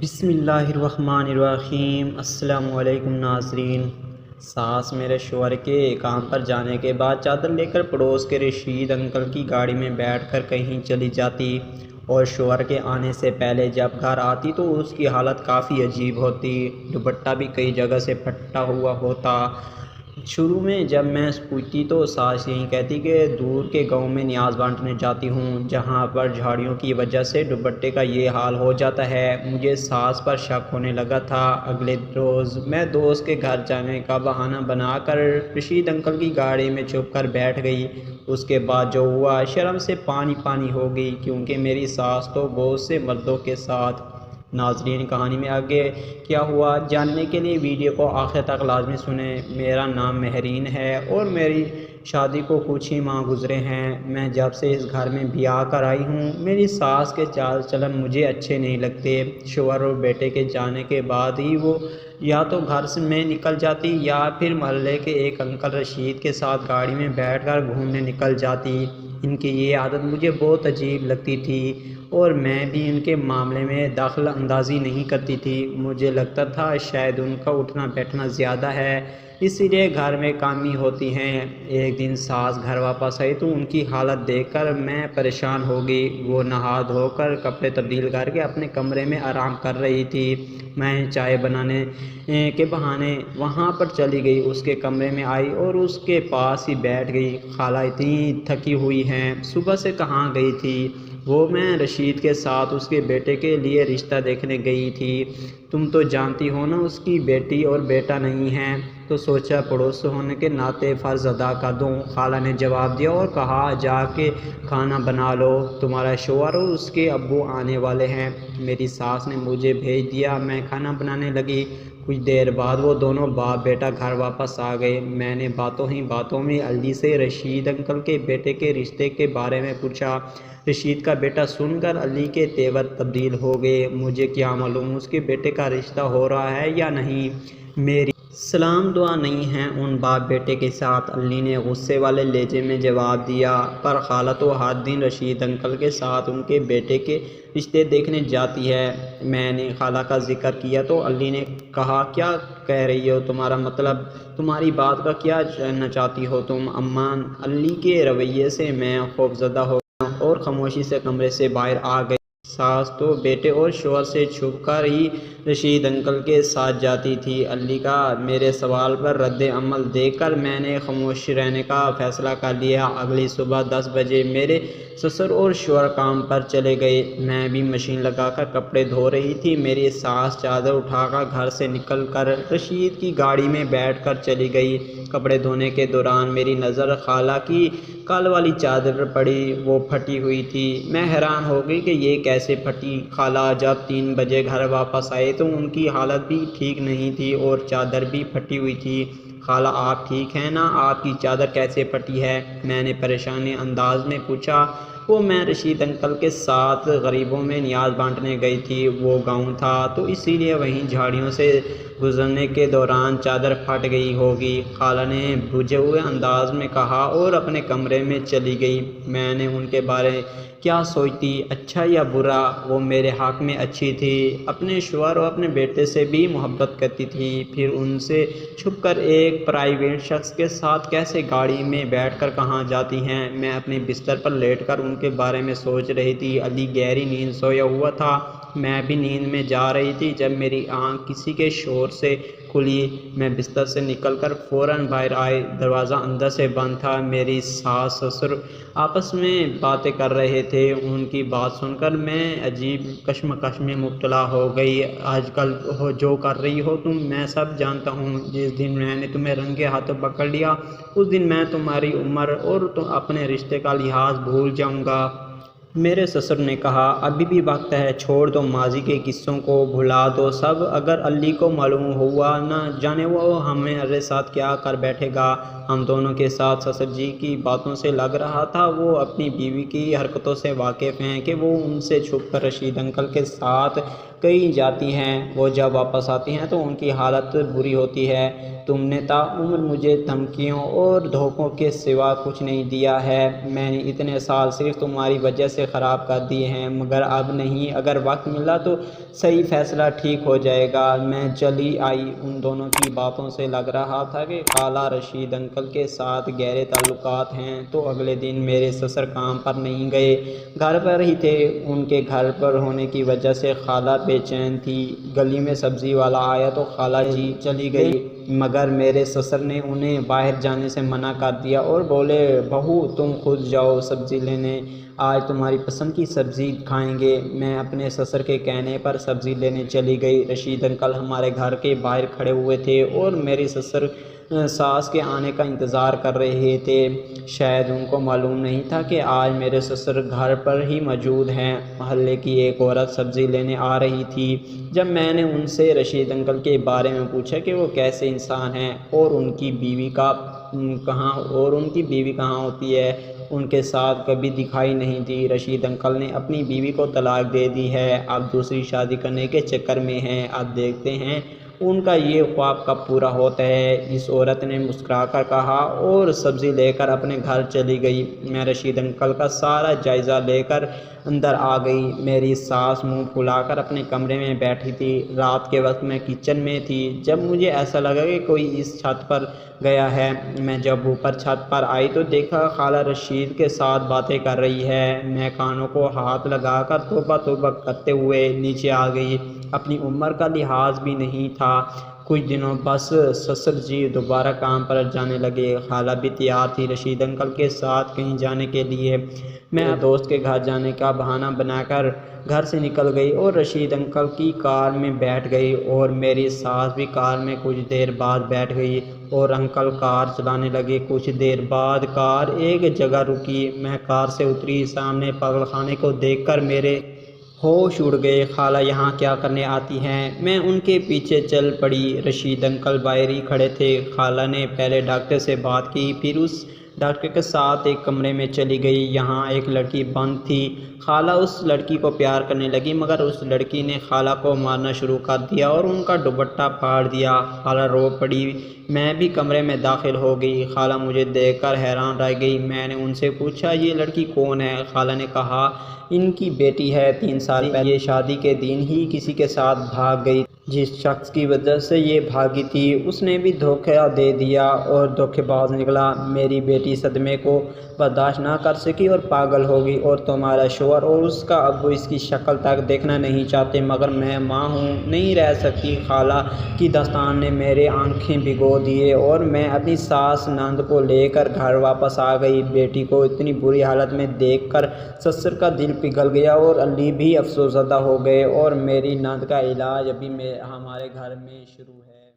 بسم اللہ الرحمن الرحیم۔ السلام علیکم ناظرین۔ ساس میرے شوہر کے کام پر جانے کے بعد چادر لے کر پڑوس کے رشید انکل کی گاڑی میں بیٹھ کر کہیں چلی جاتی اور شوہر کے آنے سے پہلے جب گھر آتی تو اس کی حالت کافی عجیب ہوتی۔ دوپٹہ بھی کئی جگہ سے پھٹا ہوا ہوتا۔ شروع میں جب میں پوچھتی تو ساس یہی کہتی کہ دور کے گاؤں میں نیاز بانٹنے جاتی ہوں جہاں پر جھاڑیوں کی وجہ سے دوپٹے کا یہ حال ہو جاتا ہے۔ مجھے ساس پر شک ہونے لگا تھا۔ اگلے روز میں دوست کے گھر جانے کا بہانہ بنا کر رشید انکل کی گاڑی میں چھپ کر بیٹھ گئی۔ اس کے بعد جو ہوا شرم سے پانی پانی ہو گئی کیونکہ میری ساس تو بہت سے مردوں کے ساتھ۔ ناظرین، کہانی میں آگے کیا ہوا جاننے کے لیے ویڈیو کو آخر تک لازمی سنیں۔ میرا نام مہرین ہے اور میری شادی کو کچھ ہی ماہ گزرے ہیں۔ میں جب سے اس گھر میں بیاہ کر آئی ہوں میری ساس کے چال چلن مجھے اچھے نہیں لگتے۔ شوہر اور بیٹے کے جانے کے بعد ہی وہ یا تو گھر سے میں نکل جاتی یا پھر محلے کے ایک انکل رشید کے ساتھ گاڑی میں بیٹھ کر گھومنے نکل جاتی۔ ان کی یہ عادت مجھے بہت عجیب لگتی تھی اور میں بھی ان کے معاملے میں دخل اندازی نہیں کرتی تھی۔ مجھے لگتا تھا شاید ان کا اٹھنا بیٹھنا زیادہ ہے اسی لیے گھر میں کامی ہوتی ہیں۔ ایک دن ساس گھر واپس آئی تو ان کی حالت دیکھ کر میں پریشان ہو گئی۔ وہ نہا دھو کر کپڑے تبدیل کر کے اپنے کمرے میں آرام کر رہی تھی۔ میں چائے بنانے کے بہانے وہاں پر چلی گئی۔ اس کے کمرے میں آئی اور اس کے پاس ہی بیٹھ گئی۔ خالہ اتنی تھکی ہوئی ہیں، صبح سے کہاں گئی تھی؟ وہ میں رشید کے ساتھ اس کے بیٹے کے لیے رشتہ دیکھنے گئی تھی۔ تم تو جانتی ہو نا اس کی بیٹی اور بیٹا نہیں ہیں، تو سوچا پڑوس ہونے کے ناطے فرض ادا کر دوں۔ خالہ نے جواب دیا اور کہا جا کے کھانا بنا لو، تمہارا شوہر اور اس کے ابو آنے والے ہیں۔ میری ساس نے مجھے بھیج دیا، میں کھانا بنانے لگی۔ کچھ دیر بعد وہ دونوں باپ بیٹا گھر واپس آ گئے۔ میں نے باتوں ہی باتوں میں علی سے رشید انکل کے بیٹے کے رشتے کے بارے میں پوچھا۔ رشید کا بیٹا سن کر علی کے تیور تبدیل ہو گئے۔ مجھے کیا معلوم اس کے بیٹے کا رشتہ ہو رہا ہے یا نہیں، میری سلام دعا نہیں ہے ان باپ بیٹے کے ساتھ، علی نے غصے والے لہجے میں جواب دیا۔ پر خالہ تو ہر دن رشید انکل کے ساتھ ان کے بیٹے کے رشتے دیکھنے جاتی ہے۔ میں نے خالہ کا ذکر کیا تو علی نے کہا کیا کہہ رہی ہو، تمہارا مطلب، تمہاری بات کا کیا جاننا چاہتی ہو تم؟ اماں، علی کے رویے سے میں خوفزدہ ہو گیا اور خاموشی سے کمرے سے باہر آ گئی۔ ساس تو بیٹے اور شوہر سے چھپ کر ہی رشید انکل کے ساتھ جاتی تھی۔ علی کا میرے سوال پر رد عمل دیکھ کر میں نے خاموش رہنے کا فیصلہ کر لیا۔ اگلی صبح 10 بجے میرے سسر اور شوہر کام پر چلے گئے۔ میں بھی مشین لگا کر کپڑے دھو رہی تھی۔ میری ساس چادر اٹھا کر گھر سے نکل کر رشید کی گاڑی میں بیٹھ کر چلی گئی۔ کپڑے دھونے کے دوران میری نظر خالہ کی کل والی چادر پر پڑی، وہ پھٹی ہوئی تھی۔ میں حیران ہو گئی کہ یہ کیسے پھٹی۔ خالہ جب 3 بجے گھر واپس آئے تو ان کی حالت بھی ٹھیک نہیں تھی اور چادر بھی پھٹی ہوئی تھی۔ خالہ آپ ٹھیک ہیں نا؟ آپ کی چادر کیسے پھٹی ہے؟ میں نے پریشان انداز میں پوچھا۔ وہ میں رشید انکل کے ساتھ غریبوں میں نیاز بانٹنے گئی تھی۔ وہ گاؤں تھا تو اسی لیے وہیں جھاڑیوں سے گزرنے کے دوران چادر پھٹ گئی ہوگی، خالہ نے بجھے ہوئے انداز میں کہا اور اپنے کمرے میں چلی گئی۔ میں نے ان کے بارے کیا سوچتی، اچھا یا برا؟ وہ میرے حق میں اچھی تھی، اپنے شوہر اور اپنے بیٹے سے بھی محبت کرتی تھی، پھر ان سے چھپ کر ایک پرائیویٹ شخص کے ساتھ کیسے گاڑی میں بیٹھ کر کہاں جاتی ہیں؟ میں اپنے بستر پر لیٹ کر ان کے بارے میں سوچ رہی تھی۔ علی گہری نیند سویا ہوا تھا، میں بھی نیند میں جا رہی تھی جب میری آنکھ کسی کے شور سے کھلی۔ میں بستر سے نکل کر فوراً باہر آئی، دروازہ اندر سے بند تھا۔ میری ساس سسر آپس میں باتیں کر رہے تھے۔ ان کی بات سن کر میں عجیب کشمکش میں مبتلا ہو گئی۔ آج کل جو کر رہی ہو تم میں سب جانتا ہوں، جس دن میں نے تمہیں رنگے ہاتھوں پکڑ لیا اس دن میں تمہاری عمر اور اپنے رشتے کا لحاظ بھول جاؤں گا۔ میرے سسر نے کہا ابھی بھی وقت ہے، چھوڑ دو ماضی کے قصوں کو، بھلا دو سب۔ اگر علی کو معلوم ہوا نہ جانے وہ ہمارے ساتھ کیا کر بیٹھے گا۔ ہم دونوں کے ساتھ سسر جی کی باتوں سے لگ رہا تھا وہ اپنی بیوی کی حرکتوں سے واقف ہیں کہ وہ ان سے چھپ کر رشید انکل کے ساتھ کہیں جاتی ہیں، وہ جب واپس آتی ہیں تو ان کی حالت بری ہوتی ہے۔ تم نے تاعمر مجھے دھمکیوں اور دھوکوں کے سوا کچھ نہیں دیا ہے۔ میں نے اتنے سال صرف تمہاری وجہ سے خراب کر دیے ہیں، مگر اب نہیں، اگر وقت ملا تو صحیح فیصلہ ٹھیک ہو جائے گا۔ میں چلی آئی۔ ان دونوں کی باتوں سے لگ رہا تھا کہ خالہ رشید انکل کے ساتھ گہرے تعلقات ہیں۔ تو اگلے دن میرے سسر کام پر نہیں گئے، گھر پر ہی تھے۔ ان کے گھر پر ہونے کی وجہ سے خالہ بے چین تھی۔ گلی میں سبزی والا آیا تو خالہ جی چلی گئی، مگر میرے سسر نے انہیں باہر جانے سے منع کر دیا اور بولے، بہو تم خود جاؤ سبزی لینے، آج تمہاری پسند کی سبزی کھائیں گے۔ میں اپنے سسر کے کہنے پر سبزی لینے چلی گئی۔ رشید انکل ہمارے گھر کے باہر کھڑے ہوئے تھے اور میری سسر ساس کے آنے کا انتظار کر رہے تھے۔ شاید ان کو معلوم نہیں تھا کہ آج میرے سسر گھر پر ہی موجود ہیں۔ محلے کی ایک عورت سبزی لینے آ رہی تھی۔ جب میں نے ان سے رشید انکل کے بارے میں پوچھا کہ وہ کیسے انسان ہیں اور ان کی بیوی کہاں ہوتی ہے، ان کے ساتھ کبھی دکھائی نہیں دی۔ رشید انکل نے اپنی بیوی کو طلاق دے دی ہے، اب دوسری شادی کرنے کے چکر میں ہیں، اب دیکھتے ہیں ان کا یہ خواب کب پورا ہوتا ہے، اس عورت نے مسکرا کر کہا اور سبزی لے کر اپنے گھر چلی گئی۔ میں رشید انکل کا سارا جائزہ لے کر اندر آ گئی۔ میری ساس منہ پھلا کر اپنے کمرے میں بیٹھی تھی۔ رات کے وقت میں کچن میں تھی جب مجھے ایسا لگا کہ کوئی اس چھت پر گیا ہے۔ میں جب اوپر چھت پر آئی تو دیکھا خالہ رشید کے ساتھ باتیں کر رہی ہے۔ میں کانوں کو ہاتھ لگا کر توبہ توبہ کرتے ہوئے نیچے آ گئی۔ اپنی عمر کا لحاظ بھی نہیں تھا۔ کچھ دنوں بس سسر جی دوبارہ کام پر جانے لگے۔ خالہ بھی تیار تھی رشید انکل کے ساتھ کہیں جانے کے لیے۔ میں دوست کے گھر جانے کا بہانہ بنا کر گھر سے نکل گئی اور رشید انکل کی کار میں بیٹھ گئی اور میری ساس بھی کار میں کچھ دیر بعد بیٹھ گئی اور انکل کار چلانے لگے۔ کچھ دیر بعد کار ایک جگہ رکی۔ میں کار سے اتری۔ سامنے پاگل خانے کو دیکھ کر میرے ہوش اڑ گئے۔ خالہ یہاں کیا کرنے آتی ہیں؟ میں ان کے پیچھے چل پڑی۔ رشید انکل باہر ہی کھڑے تھے۔ خالہ نے پہلے ڈاکٹر سے بات کی، پھر اس ڈاکٹر کے ساتھ ایک کمرے میں چلی گئی۔ یہاں ایک لڑکی بند تھی۔ خالہ اس لڑکی کو پیار کرنے لگی، مگر اس لڑکی نے خالہ کو مارنا شروع کر دیا اور ان کا دوپٹہ پھاڑ دیا۔ خالہ رو پڑی۔ میں بھی کمرے میں داخل ہو گئی۔ خالہ مجھے دیکھ کر حیران رہ گئی۔ میں نے ان سے پوچھا، یہ لڑکی کون ہے؟ خالہ نے کہا، ان کی بیٹی ہے، 3 سال پہلے شادی کے دن ہی کسی کے ساتھ بھاگ گئی۔ جس شخص کی وجہ سے یہ بھاگی تھی اس نے بھی دھوکہ دے دیا اور دھوکے باز نکلا۔ میری بیٹی صدمے کو برداشت نہ کر سکی اور پاگل ہو گئی، اور تمہارا شوہر اور اس کا ابو اس کی شکل تک دیکھنا نہیں چاہتے، مگر میں ماں ہوں، نہیں رہ سکتی۔ خالہ کی داستان نے میرے آنکھیں بھگو دیے اور میں اپنی ساس نند کو لے کر گھر واپس آ گئی۔ بیٹی کو اتنی بری حالت میں دیکھ کر سسر کا دل پگھل گیا اور علی بھی افسوس زدہ ہو گئے، اور میری نند کا علاج ابھی ہمارے گھر میں شروع ہے۔